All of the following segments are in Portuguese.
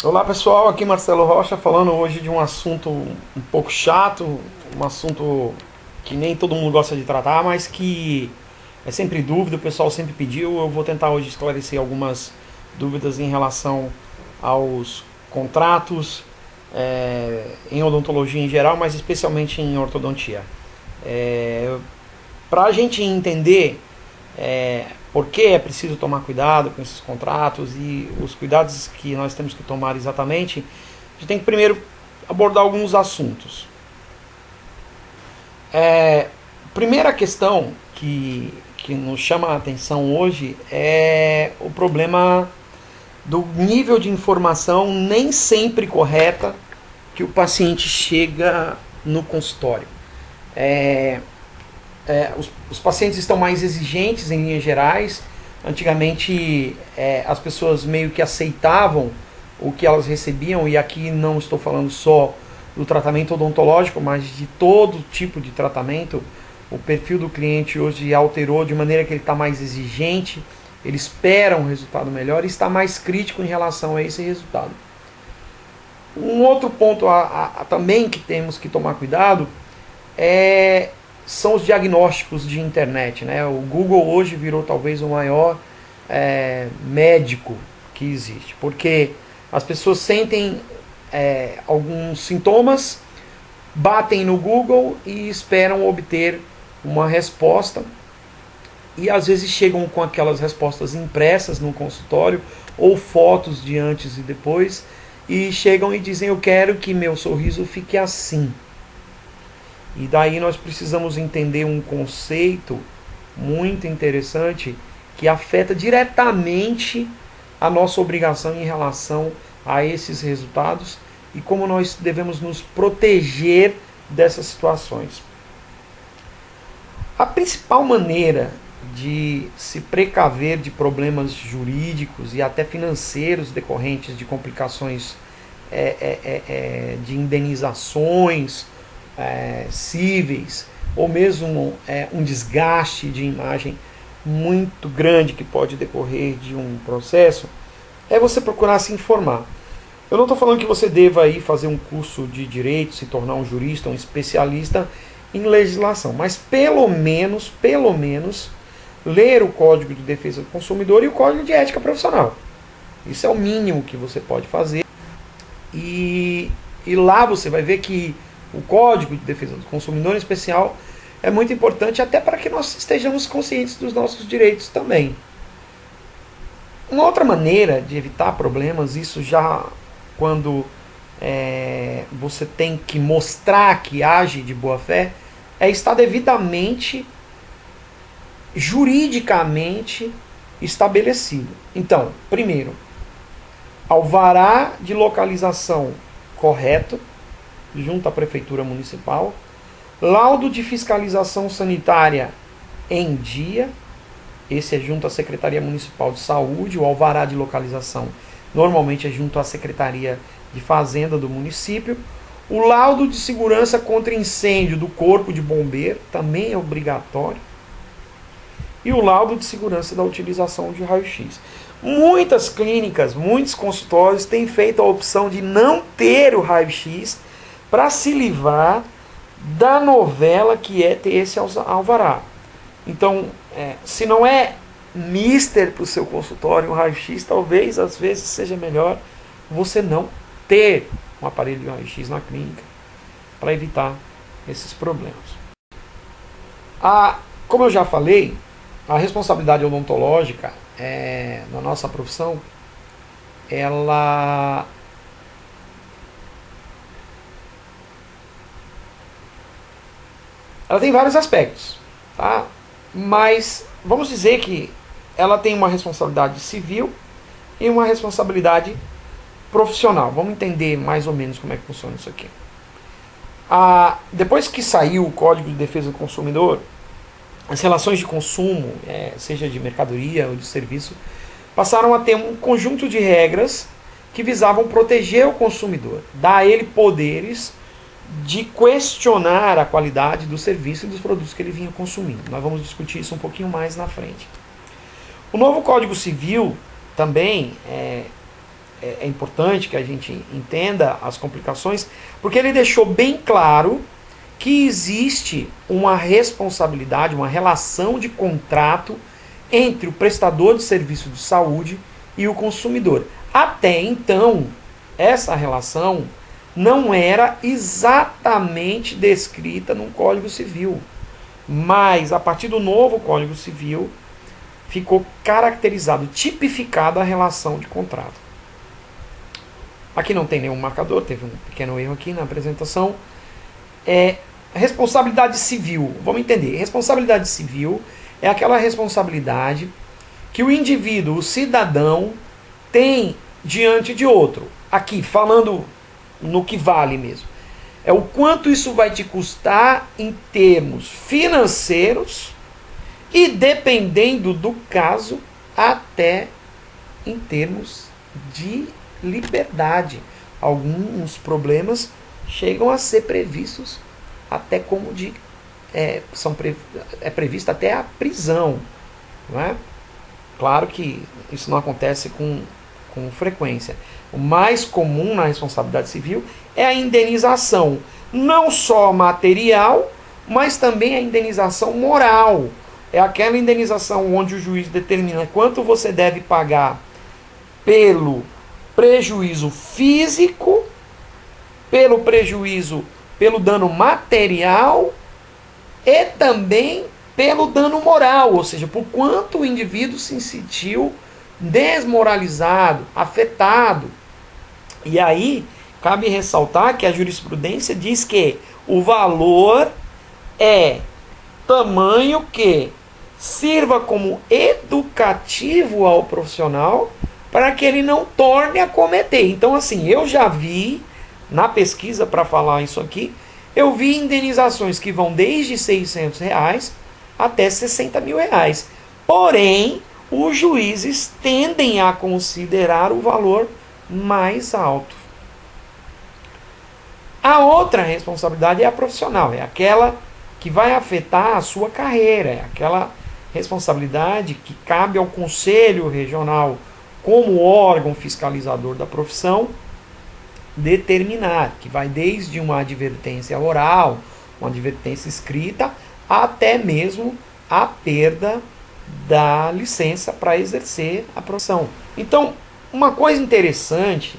Olá pessoal, aqui Marcelo Rocha falando hoje de um assunto um pouco chato, um assunto que nem todo mundo gosta de tratar, mas que é sempre dúvida, o pessoal sempre pediu. Eu vou tentar hoje esclarecer algumas dúvidas em relação aos contratos em odontologia em geral, mas especialmente em ortodontia. Para a gente entender por que é preciso tomar cuidado com esses contratos e os cuidados que nós temos que tomar exatamente, a gente tem que primeiro abordar alguns assuntos. Primeira questão que nos chama a atenção hoje é o problema do nível de informação nem sempre correta que o paciente chega no consultório. Os pacientes estão mais exigentes em linhas gerais. Antigamente as pessoas meio que aceitavam o que elas recebiam, e aqui não estou falando só do tratamento odontológico, mas de todo tipo de tratamento. O perfil do cliente hoje alterou de maneira que ele está mais exigente, ele espera um resultado melhor e está mais crítico em relação a esse resultado. Um outro ponto também que temos que tomar cuidado são os diagnósticos de internet, né? O Google hoje virou talvez o maior médico que existe, porque as pessoas sentem alguns sintomas, batem no Google e esperam obter uma resposta, e às vezes chegam com aquelas respostas impressas no consultório ou fotos de antes e depois, e chegam e dizem: eu quero que meu sorriso fique assim. E daí nós precisamos entender um conceito muito interessante que afeta diretamente a nossa obrigação em relação a esses resultados e como nós devemos nos proteger dessas situações. A principal maneira de se precaver de problemas jurídicos e até financeiros decorrentes de complicações de indenizações cíveis, ou mesmo um desgaste de imagem muito grande que pode decorrer de um processo, é você procurar se informar. Eu não estou falando que você deva ir fazer um curso de direito, se tornar um jurista, um especialista em legislação, mas pelo menos ler o Código de Defesa do Consumidor e o Código de Ética Profissional. Isso é o mínimo que você pode fazer. E lá você vai ver que o Código de Defesa do Consumidor, em especial, é muito importante até para que nós estejamos conscientes dos nossos direitos também. Uma outra maneira de evitar problemas, isso já quando você tem que mostrar que age de boa fé, é estar devidamente, juridicamente estabelecido. Então, primeiro, alvará de localização correto, junto à Prefeitura Municipal, laudo de fiscalização sanitária em dia, esse é junto à Secretaria Municipal de Saúde. O alvará de localização normalmente é junto à Secretaria de Fazenda do município. O laudo de segurança contra incêndio do Corpo de Bombeiro também é obrigatório. E o laudo de segurança da utilização de raio-x. Muitas clínicas, muitos consultórios têm feito a opção de não ter o raio-x para se livrar da novela que é ter esse alvará. Então, se não é mister para o seu consultório um raio-x, talvez às vezes seja melhor você não ter um aparelho de raio-x na clínica para evitar esses problemas. Como eu já falei, a responsabilidade odontológica na nossa profissão, ela tem vários aspectos, tá? Mas vamos dizer que ela tem uma responsabilidade civil e uma responsabilidade profissional. Vamos entender mais ou menos como é que funciona isso aqui. Depois que saiu o Código de Defesa do Consumidor, as relações de consumo, seja de mercadoria ou de serviço, passaram a ter um conjunto de regras que visavam proteger o consumidor, dar a ele poderes de questionar a qualidade do serviço e dos produtos que ele vinha consumindo. Nós vamos discutir isso um pouquinho mais na frente. O novo Código Civil também é importante que a gente entenda as complicações, porque ele deixou bem claro que existe uma responsabilidade, uma relação de contrato entre o prestador de serviço de saúde e o consumidor. Até então, essa relação não era exatamente descrita no Código Civil, mas a partir do novo Código Civil ficou caracterizado, tipificada a relação de contrato. Aqui não tem nenhum marcador, teve um pequeno erro aqui na apresentação. Responsabilidade civil, vamos entender. Responsabilidade civil é aquela responsabilidade que o indivíduo, o cidadão, tem diante de outro. Aqui, falando no que vale mesmo. É o quanto isso vai te custar em termos financeiros e, dependendo do caso, até em termos de liberdade. Alguns problemas chegam a ser previstos até como é prevista até a prisão, não é? Claro que isso não acontece com frequência. O mais comum na responsabilidade civil é a indenização, não só material, mas também a indenização moral. É aquela indenização onde o juiz determina quanto você deve pagar pelo prejuízo físico, pelo dano material e também pelo dano moral, ou seja, por quanto o indivíduo se sentiu desmoralizado, afetado. E aí, cabe ressaltar que a jurisprudência diz que o valor é tamanho que sirva como educativo ao profissional para que ele não torne a cometer. Então, assim, eu já vi, na pesquisa para falar isso aqui, eu vi indenizações que vão desde R$600 até R$60.000. Porém, os juízes tendem a considerar o valor mais alto. A outra responsabilidade é a profissional, é aquela que vai afetar a sua carreira, é aquela responsabilidade que cabe ao Conselho Regional, como órgão fiscalizador da profissão, determinar, que vai desde uma advertência oral, uma advertência escrita, até mesmo a perda da licença para exercer a profissão. Então, uma coisa interessante,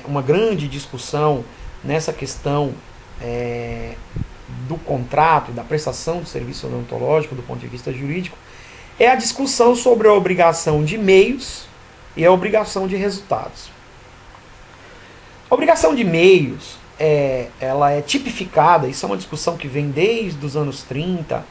uma grande discussão nessa questão do contrato, da prestação de serviço odontológico do ponto de vista jurídico, é a discussão sobre a obrigação de meios e a obrigação de resultados. A obrigação de meios, ela é tipificada, isso é uma discussão que vem desde os anos 30.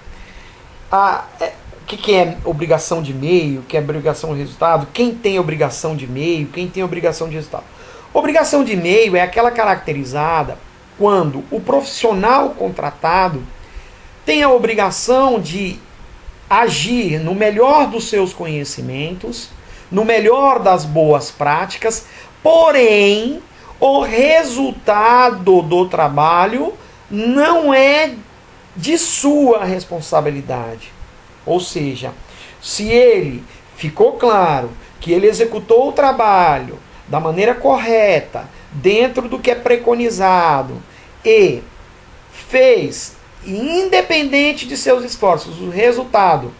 O que é obrigação de meio, o que é obrigação de resultado, quem tem obrigação de meio, quem tem obrigação de resultado. Obrigação de meio é aquela caracterizada quando o profissional contratado tem a obrigação de agir no melhor dos seus conhecimentos, no melhor das boas práticas, porém o resultado do trabalho não é de sua responsabilidade. Ou seja, se ele ficou claro que ele executou o trabalho da maneira correta, dentro do que é preconizado, e fez, independente de seus esforços, o resultado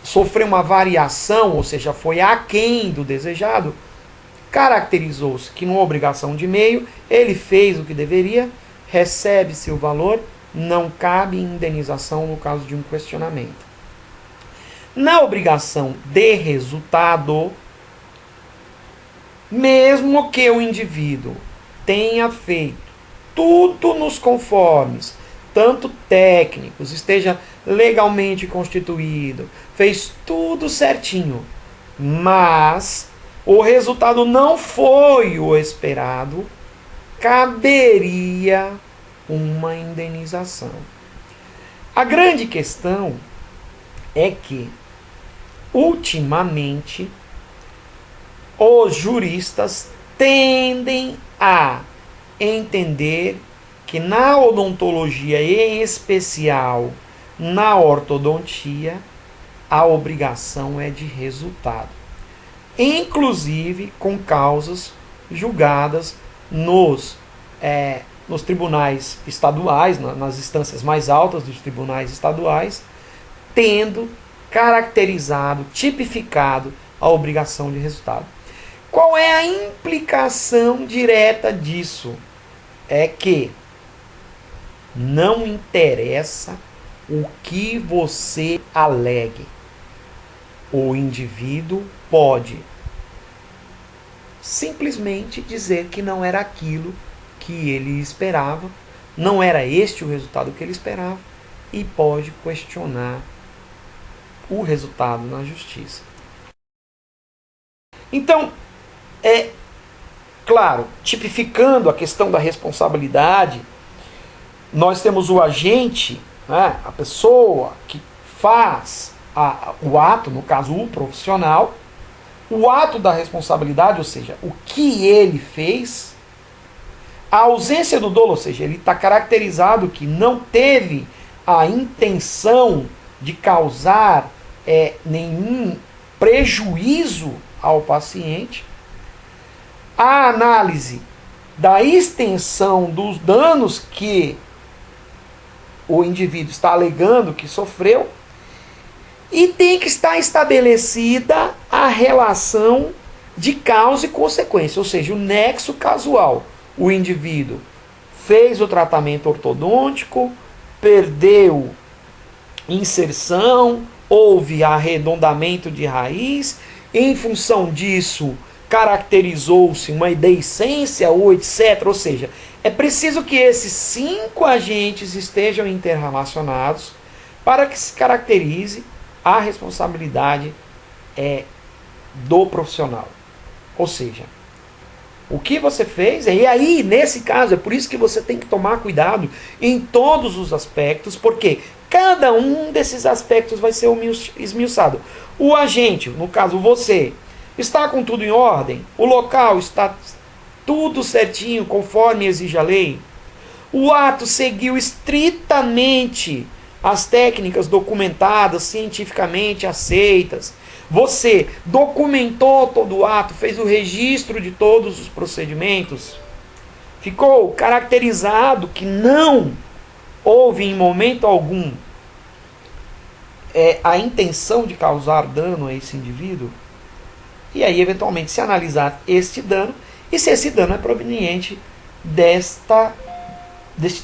sofreu uma variação, ou seja, foi aquém do desejado, caracterizou-se que numa obrigação de meio, ele fez o que deveria, recebe-se o valor, não cabe indenização no caso de um questionamento. Na obrigação de resultado, mesmo que o indivíduo tenha feito tudo nos conformes, tanto técnicos, esteja legalmente constituído, fez tudo certinho, mas o resultado não foi o esperado, caberia uma indenização. A grande questão é que, ultimamente, os juristas tendem a entender que na odontologia, em especial na ortodontia, a obrigação é de resultado. inclusive com causas julgadas nos tribunais estaduais, nas instâncias mais altas dos tribunais estaduais, tendo caracterizado, tipificado a obrigação de resultado. Qual é a implicação direta disso? É que não interessa o que você alegue. O indivíduo pode simplesmente dizer que não era aquilo que ele esperava, não era este o resultado que ele esperava, e pode questionar o resultado na justiça. Então, claro, tipificando a questão da responsabilidade, nós temos o agente, né, a pessoa que faz o ato, no caso o profissional, o ato da responsabilidade, ou seja, o que ele fez, a ausência do dolo, ou seja, ele está caracterizado que não teve a intenção de causar nenhum prejuízo ao paciente, a análise da extensão dos danos que o indivíduo está alegando que sofreu, e tem que estar estabelecida a relação de causa e consequência, ou seja, o nexo causal. O indivíduo fez o tratamento ortodôntico, perdeu inserção, houve arredondamento de raiz, em função disso caracterizou-se uma deiscência ou etc. Ou seja, é preciso que esses 5 agentes estejam interrelacionados para que se caracterize a responsabilidade do profissional. Ou seja, o que você fez, e aí nesse caso é por isso que você tem que tomar cuidado em todos os aspectos, porque cada um desses aspectos vai ser esmiuçado. O agente, no caso você, está com tudo em ordem? O local está tudo certinho conforme exige a lei? O ato seguiu estritamente as técnicas documentadas, cientificamente aceitas? Você documentou todo o ato, fez o registro de todos os procedimentos? Ficou caracterizado que não houve em momento algum a intenção de causar dano a esse indivíduo? E aí, eventualmente, se analisar este dano e se esse dano é proveniente deste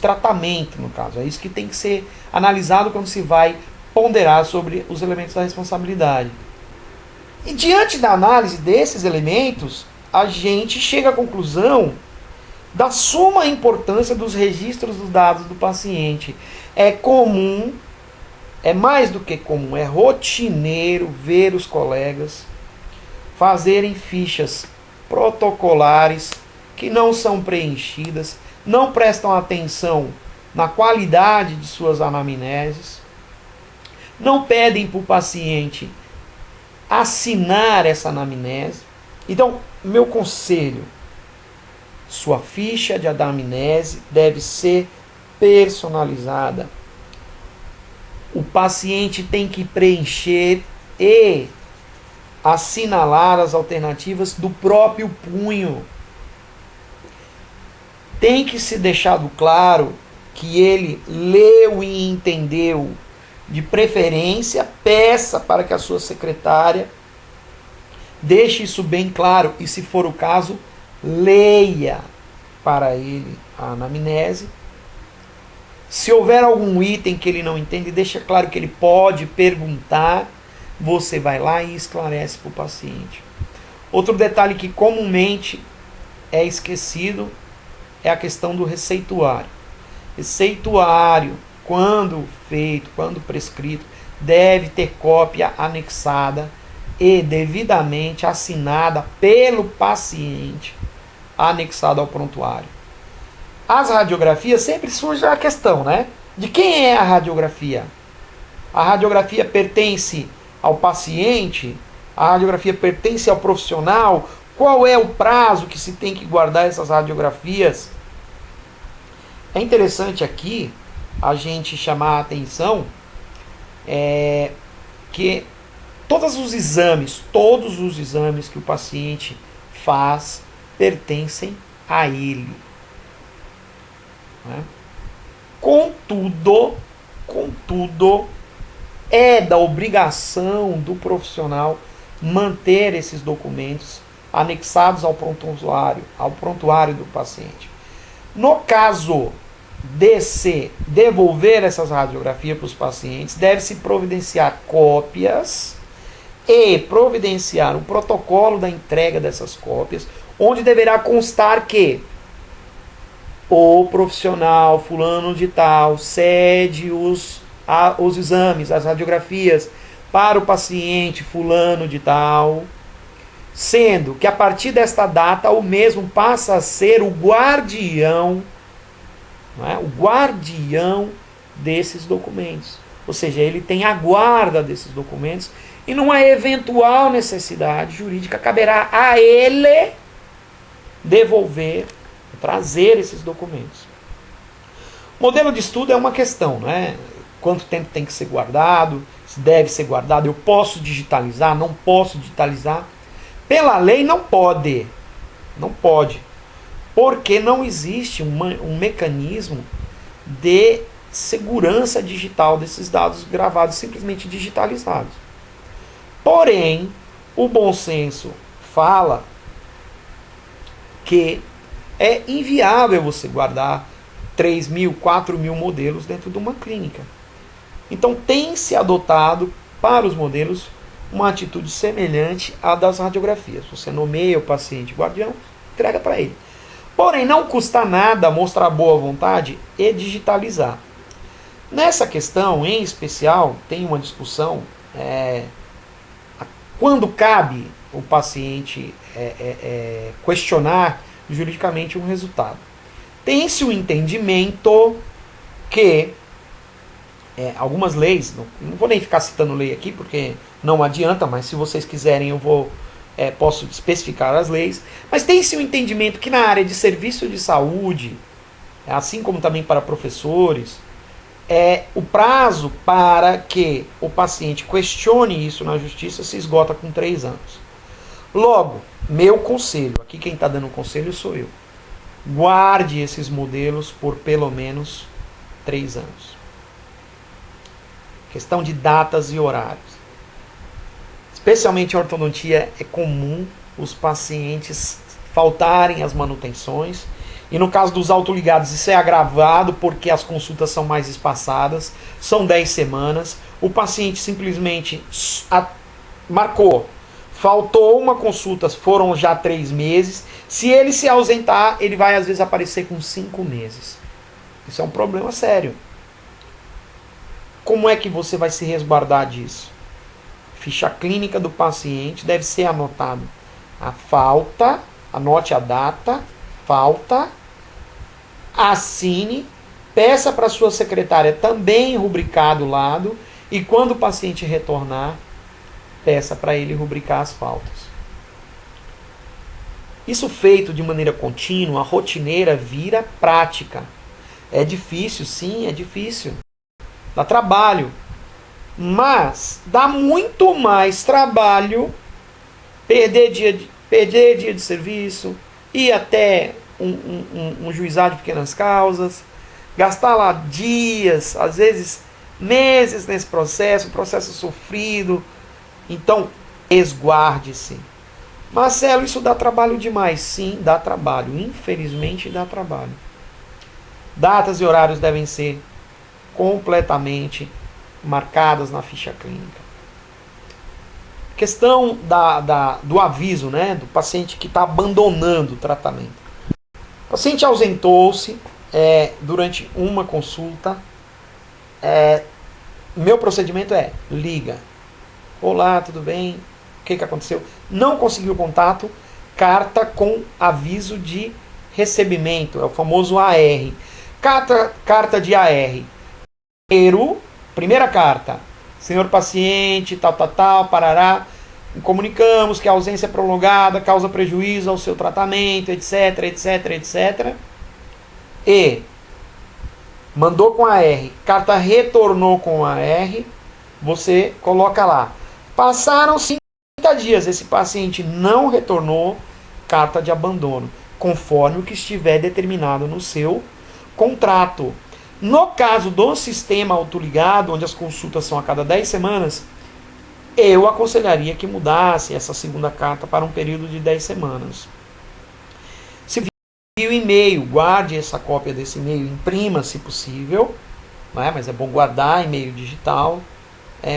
tratamento, no caso. É isso que tem que ser analisado quando se vai ponderar sobre os elementos da responsabilidade. E diante da análise desses elementos, a gente chega à conclusão da suma importância dos registros dos dados do paciente. É comum, é mais do que comum, é rotineiro ver os colegas fazerem fichas protocolares que não são preenchidas, não prestam atenção na qualidade de suas anamneses, não pedem para o paciente assinar essa anamnese. Então, meu conselho, sua ficha de anamnese deve ser personalizada. O paciente tem que preencher e assinalar as alternativas do próprio punho. Tem que se deixado claro que ele leu e entendeu. De preferência, peça para que a sua secretária deixe isso bem claro e, se for o caso, leia para ele a anamnese. Se houver algum item que ele não entende, deixa claro que ele pode perguntar. Você vai lá e esclarece para o paciente. Outro detalhe que comumente é esquecido é a questão do receituário. Receituário, quando feito, quando prescrito, deve ter cópia anexada e devidamente assinada pelo paciente, anexada ao prontuário. As radiografias, sempre surge a questão, né? De quem é a radiografia? A radiografia pertence ao paciente? A radiografia pertence ao profissional? Qual é o prazo que se tem que guardar essas radiografias? É interessante aqui a gente chamar a atenção que todos os exames que o paciente faz pertencem a ele. Né? Contudo, é da obrigação do profissional manter esses documentos anexados ao prontuário do paciente. No caso de se devolver essas radiografias para os pacientes, deve-se providenciar cópias e providenciar o protocolo da entrega dessas cópias, onde deverá constar que o profissional fulano de tal cede os exames, as radiografias para o paciente fulano de tal, sendo que a partir desta data o mesmo passa a ser o guardião, não é? O guardião desses documentos. Ou seja, ele tem a guarda desses documentos e numa eventual necessidade jurídica caberá a ele devolver, trazer esses documentos. Modelo de estudo é uma questão, né? Quanto tempo tem que ser guardado, se deve ser guardado, eu posso digitalizar, não posso digitalizar. Pela lei não pode, porque não existe um mecanismo de segurança digital desses dados gravados, simplesmente digitalizados. Porém, o bom senso fala que é inviável você guardar 3.000, 4.000 modelos dentro de uma clínica. Então tem-se adotado para os modelos uma atitude semelhante à das radiografias. Você nomeia o paciente guardião, entrega para ele. Porém, não custa nada mostrar boa vontade e digitalizar. Nessa questão, em especial, tem uma discussão quando cabe o paciente questionar juridicamente um resultado. Tem-se o entendimento que algumas leis, não vou nem ficar citando lei aqui porque não adianta, mas se vocês quiserem eu posso especificar as leis, mas tem-se o entendimento que na área de serviço de saúde, assim como também para professores, o prazo para que o paciente questione isso na justiça se esgota com 3 anos. Logo, meu conselho, aqui quem está dando conselho sou eu, guarde esses modelos por pelo menos 3 anos. Questão de datas e horários. Especialmente em ortodontia, é comum os pacientes faltarem às manutenções. E no caso dos autoligados, isso é agravado porque as consultas são mais espaçadas, são 10 semanas. O paciente simplesmente marcou, faltou uma consulta, foram já 3 meses. Se ele se ausentar, ele vai às vezes aparecer com 5 meses. Isso é um problema sério. Como é que você vai se resguardar disso? Ficha clínica do paciente deve ser anotado a falta, anote a data, falta, assine, peça para sua secretária também rubricar do lado e quando o paciente retornar, peça para ele rubricar as faltas. Isso feito de maneira contínua, rotineira, vira prática. É difícil, sim, é difícil. Dá trabalho. Mas dá muito mais trabalho perder dia de serviço, ir até um juizado de pequenas causas, gastar lá dias, às vezes meses nesse processo, um processo sofrido. Então, esguarde-se. Marcelo, isso dá trabalho demais. Sim, dá trabalho. Infelizmente, dá trabalho. Datas e horários devem ser completamente marcadas na ficha clínica. Questão do aviso, né, do paciente que está abandonando o tratamento. O paciente ausentou-se durante uma consulta. Meu procedimento liga. Olá, tudo bem? O que aconteceu? Não conseguiu contato, carta com aviso de recebimento, é o famoso AR. Carta de AR. Primeira carta. Senhor paciente, tal, parará. Comunicamos que a ausência prolongada causa prejuízo ao seu tratamento, etc, etc, etc. E mandou com AR. Carta retornou com AR. Você coloca lá. Passaram 30 dias, esse paciente não retornou, carta de abandono, conforme o que estiver determinado no seu contrato. No caso do sistema autoligado, onde as consultas são a cada 10 semanas, eu aconselharia que mudasse essa segunda carta para um período de 10 semanas. Se viu o e-mail, guarde essa cópia desse e-mail, imprima se possível, não é? Mas é bom guardar e-mail digital.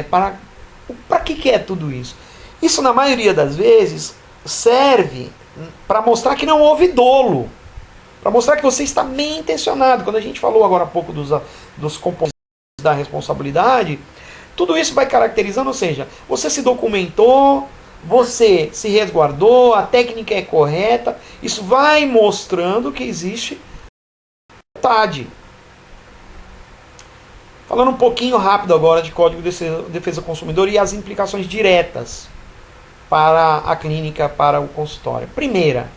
Para que é tudo isso? Isso, na maioria das vezes, serve para mostrar que não houve dolo, para mostrar que você está bem intencionado. Quando a gente falou agora há pouco dos componentes da responsabilidade, tudo isso vai caracterizando, ou seja, você se documentou, você se resguardou, a técnica é correta, isso vai mostrando que existe vontade. Falando um pouquinho rápido agora de Código de Defesa do Consumidor e as implicações diretas para a clínica, para o consultório. Primeira,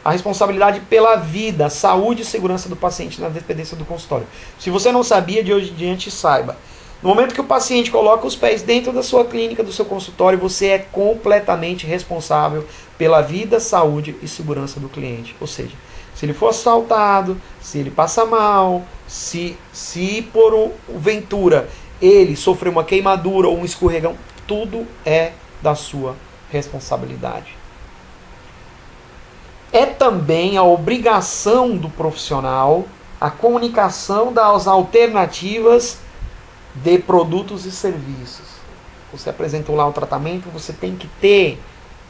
a responsabilidade pela vida, saúde e segurança do paciente na dependência do consultório. Se você não sabia, de hoje em diante saiba. No momento que o paciente coloca os pés dentro da sua clínica, do seu consultório, você é completamente responsável pela vida, saúde e segurança do cliente. Ou seja, se ele for assaltado, se ele passa mal, se por ventura ele sofreu uma queimadura ou um escorregão, tudo é da sua responsabilidade. É também a obrigação do profissional a comunicação das alternativas de produtos e serviços. Você apresentou lá o tratamento, você tem que ter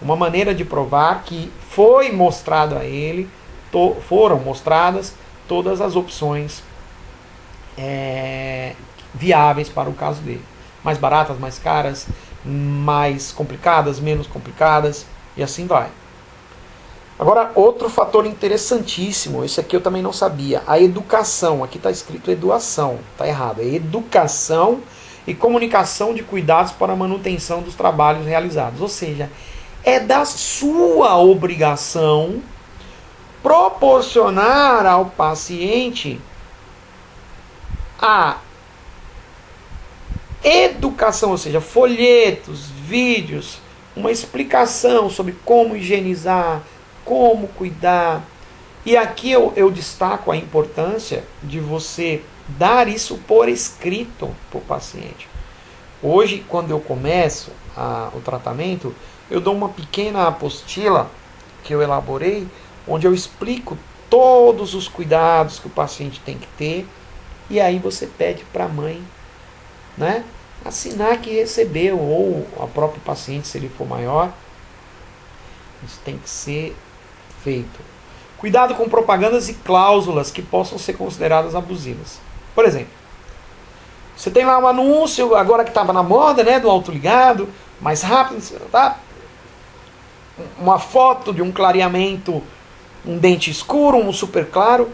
uma maneira de provar que foi mostrado a ele, foram mostradas todas as opções viáveis para o caso dele. Mais baratas, mais caras, mais complicadas, menos complicadas, e assim vai. Agora, outro fator interessantíssimo, esse aqui eu também não sabia, a educação. Aqui está escrito educação, está errado. É educação e comunicação de cuidados para a manutenção dos trabalhos realizados. Ou seja, é da sua obrigação proporcionar ao paciente a educação, ou seja, folhetos, vídeos, uma explicação sobre como higienizar, como cuidar. E aqui eu destaco a importância de você dar isso por escrito para o paciente. Hoje, quando eu começo o tratamento, eu dou uma pequena apostila que eu elaborei, onde eu explico todos os cuidados que o paciente tem que ter, e aí você pede para a mãe, né, assinar que recebeu, ou a próprio paciente, se ele for maior. Isso tem que ser feito. Cuidado com propagandas e cláusulas que possam ser consideradas abusivas. Por exemplo, você tem lá um anúncio, agora que estava na moda, né, do autoligado, mais rápido, tá? Uma foto de um clareamento, um dente escuro, um super claro.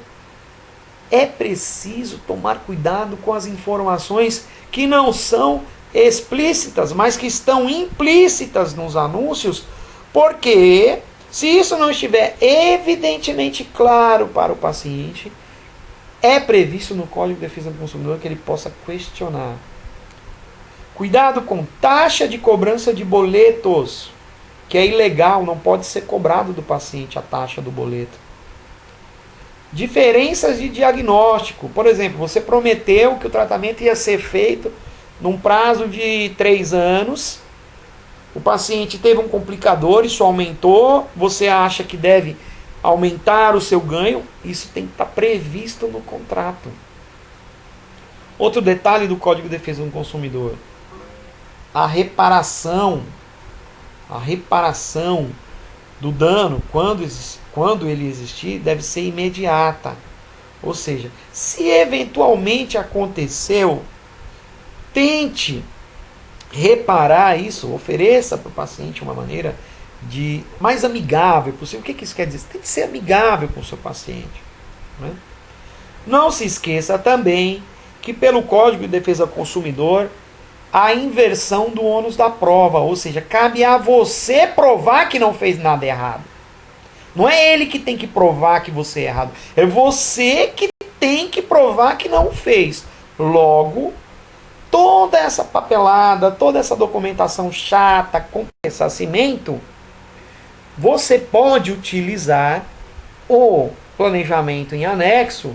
É preciso tomar cuidado com as informações que não são explícitas, mas que estão implícitas nos anúncios, porque se isso não estiver evidentemente claro para o paciente, é previsto no Código de Defesa do Consumidor que ele possa questionar. Cuidado com taxa de cobrança de boletos, que é ilegal, não pode ser cobrado do paciente a taxa do boleto. Diferenças de diagnóstico. Por exemplo, você prometeu que o tratamento ia ser feito num prazo de 3 anos, o paciente teve um complicador, isso aumentou, você acha que deve aumentar o seu ganho, isso tem que estar previsto no contrato. Outro detalhe do Código de Defesa do Consumidor: a reparação do dano, quando ele existir, deve ser imediata. Ou seja, se eventualmente aconteceu, tente reparar isso, ofereça para o paciente uma maneira mais amigável possível. O que isso quer dizer? Você tem que ser amigável com o seu paciente, né? Não se esqueça também que pelo Código de Defesa do Consumidor, a inversão do ônus da prova, ou seja, cabe a você provar que não fez nada errado. Não é ele que tem que provar que você é errado, é você que tem que provar que não fez. Logo, toda essa papelada, toda essa documentação chata com ressarcimento, você pode utilizar o planejamento em anexo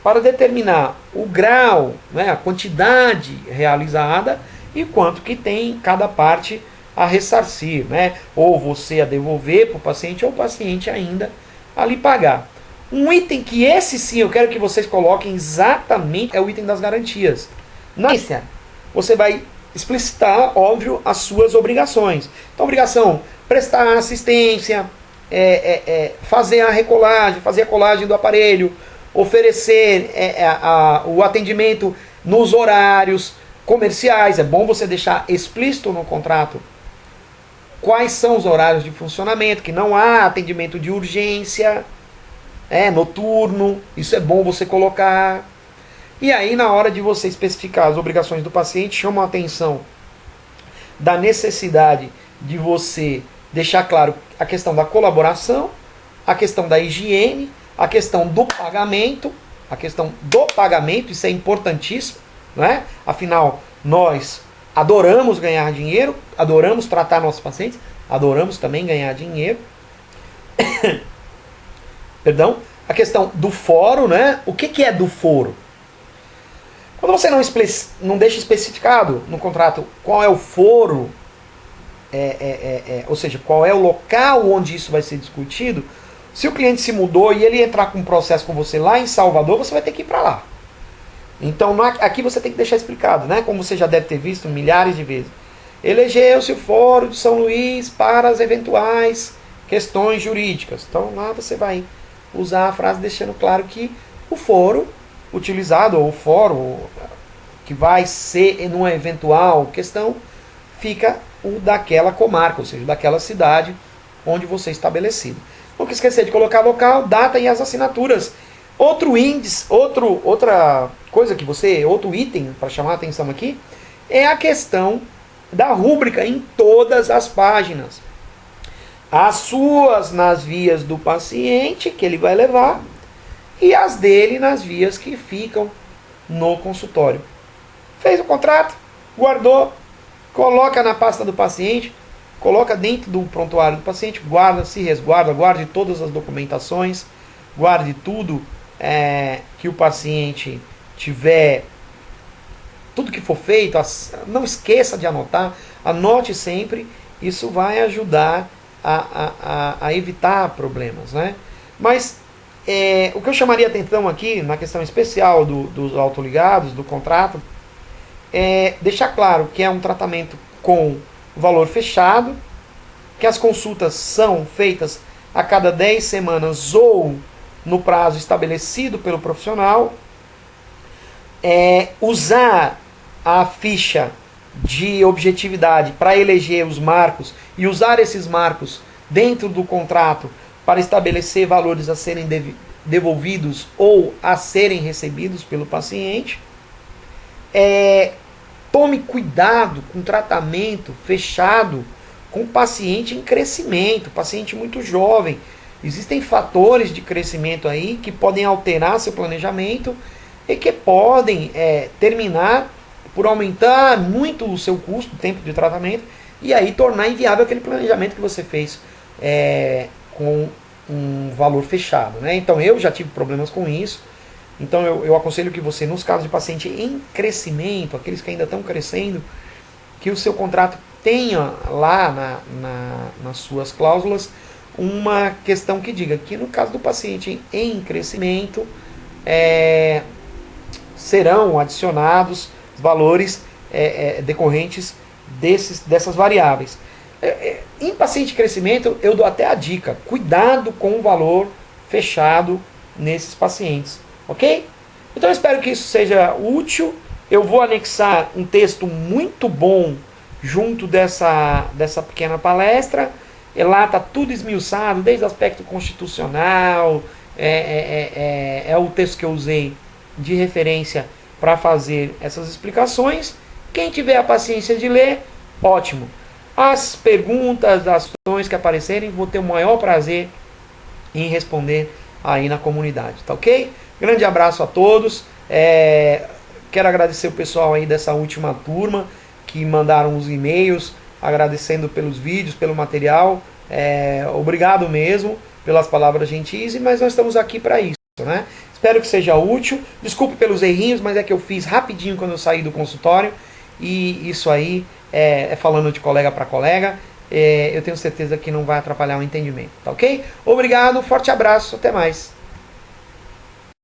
para determinar o grau, né, a quantidade realizada e quanto que tem cada parte a ressarcir, né, ou você a devolver para o paciente ou o paciente ainda a lhe pagar. Um item que esse sim eu quero que vocês coloquem exatamente é o item das garantias. Na ciência, você vai explicitar, óbvio, as suas obrigações. Então, obrigação, prestar assistência, fazer a recolagem, fazer a colagem do aparelho, oferecer o atendimento nos horários comerciais. É bom você deixar explícito no contrato quais são os horários de funcionamento, que não há atendimento de urgência, noturno, isso é bom você colocar. E aí, na hora de você especificar as obrigações do paciente, chama a atenção da necessidade de você deixar claro a questão da colaboração, a questão da higiene, a questão do pagamento, isso é importantíssimo, né? Afinal, nós adoramos ganhar dinheiro, adoramos tratar nossos pacientes, adoramos também ganhar dinheiro. Perdão, a questão do foro, né? O que é do foro? Quando você não deixa especificado no contrato qual é o foro, ou seja, qual é o local onde isso vai ser discutido, se o cliente se mudou e ele entrar com um processo com você lá em Salvador, você vai ter que ir para lá. Então aqui você tem que deixar explicado, né? Como você já deve ter visto milhares de vezes. Elegeu-se o foro de São Luís para as eventuais questões jurídicas. Então lá você vai usar a frase deixando claro que o foro utilizado, ou o fórum que vai ser numa eventual questão, fica o daquela comarca, ou seja, daquela cidade onde você é estabelecido. Não esquecer de colocar local, data e as assinaturas. Outro índice, outra coisa que outro item para chamar a atenção aqui, é a questão da rúbrica em todas as páginas. As suas nas vias do paciente, que ele vai levar, e as dele nas vias que ficam no consultório. Fez o contrato, guardou, coloca na pasta do paciente, coloca dentro do prontuário do paciente, guarda, se resguarda, guarde todas as documentações, guarde tudo que o paciente tiver, tudo que for feito, não esqueça de anotar, anote sempre, isso vai ajudar a evitar problemas, né? Mas o que eu chamaria atenção aqui, na questão especial dos autoligados, do contrato, é deixar claro que é um tratamento com valor fechado, que as consultas são feitas a cada 10 semanas ou no prazo estabelecido pelo profissional, usar a ficha de objetividade para eleger os marcos e usar esses marcos dentro do contrato para estabelecer valores a serem devolvidos ou a serem recebidos pelo paciente. Tome cuidado com tratamento fechado com paciente em crescimento, paciente muito jovem. Existem fatores de crescimento aí que podem alterar seu planejamento e que podem terminar por aumentar muito o seu custo, o tempo de tratamento, e aí tornar inviável aquele planejamento que você fez com um valor fechado, né? Então eu já tive problemas com isso. Então eu aconselho que você, nos casos de paciente em crescimento, aqueles que ainda estão crescendo, que o seu contrato tenha lá nas suas cláusulas uma questão que diga que no caso do paciente em crescimento serão adicionados valores decorrentes dessas variáveis. Em paciente em crescimento, eu dou até a dica, cuidado com o valor fechado nesses pacientes, ok? Então eu espero que isso seja útil. Eu vou anexar um texto muito bom junto dessa pequena palestra. E lá está tudo esmiuçado, desde o aspecto constitucional, é o texto que eu usei de referência para fazer essas explicações. Quem tiver a paciência de ler, ótimo. As perguntas, as questões que aparecerem, vou ter o maior prazer em responder aí na comunidade, tá ok? Grande abraço a todos. Quero agradecer o pessoal aí dessa última turma que mandaram os e-mails, agradecendo pelos vídeos, pelo material. Obrigado mesmo pelas palavras gentis, mas nós estamos aqui para isso, né? Espero que seja útil. Desculpe pelos errinhos, mas é que eu fiz rapidinho quando eu saí do consultório. E isso aí é falando de colega para colega. Eu tenho certeza que não vai atrapalhar o entendimento, tá ok? Obrigado, forte abraço, até mais.